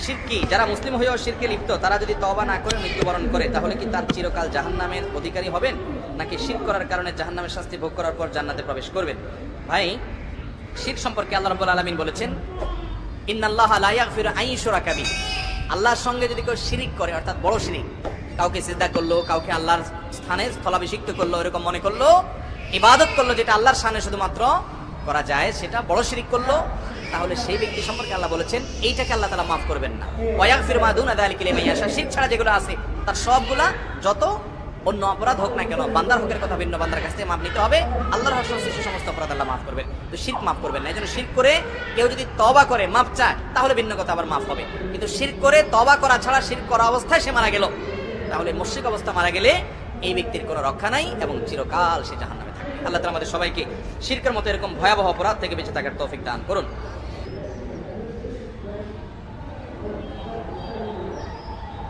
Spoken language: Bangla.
শিরকি যারা মুসলিম হয়েও শিরকে লিপ্ত তারা যদি তওবা না করে মৃত্যুবরণ করে তাহলে কি তার চিরকাল জাহান্নামের অধিকারী হবেন, নাকি শিরক করার কারণে জাহান্নামের শাস্তি ভোগ করার পর জান্নাতে প্রবেশ করবেন? ভাই, শিরক সম্পর্কে আল্লাহ রাব্বুল আলামিন বলেছেন, ইন্নাল্লাহা লা ইয়াগফিরু আন ইউশরাকা বিহি। আল্লাহর সঙ্গে যদি কেউ শিরিক করে, অর্থাৎ বড় শিরিক, কাউকে সিজদা করলো, কাউকে আল্লাহর স্থানে স্থলাভিষিক্ত করলো, এরকম মনে করলো, ইবাদত করলো যেটা আল্লাহর শানে শুধুমাত্র করা যায়, সেটা বড় শিরিক করলো, তাহলে সেই ব্যক্তি সম্পর্কে আল্লাহ বলেছেন এইটাকে আল্লাহ তাআলা মাফ করবেন না। ওয়ায়াগফিরু মা দুনা যালিকা লিমান ইয়াশা। শিরক ছাড়া যেগুলো আছে তার সবগুলা, যত অন্য অপরাধ হোক না কেন, বান্দার হকের কথা ভিন্ন বান্দার কাছ থেকে মাপ নিতে হবে, আল্লাহর হক সংশ্লিষ্ট সমস্ত অপরাধ আল্লাহ মাফ করবেন, তো শিরক মাফ করবেন না। এজন্য শিরক করে কেউ যদি তওবা করে মাপ চায় তাহলে ভিন্ন কথা, আবার মাফ হবে। কিন্তু শিরক করে তওবা করা ছাড়া, শিরক করা অবস্থায় সে মারা গেল, তাহলে মুশরিক অবস্থা মারা গেলে এই ব্যক্তির কোনো রক্ষা নাই এবং চিরকাল সে জাহান্নামে থাকবে। আল্লাহ তাআলা আমাদের সবাইকে শিরকের মতো এরকম ভয়াবহ অপরাধ থেকে বেঁচে থাকার তৌফিক দান করুন।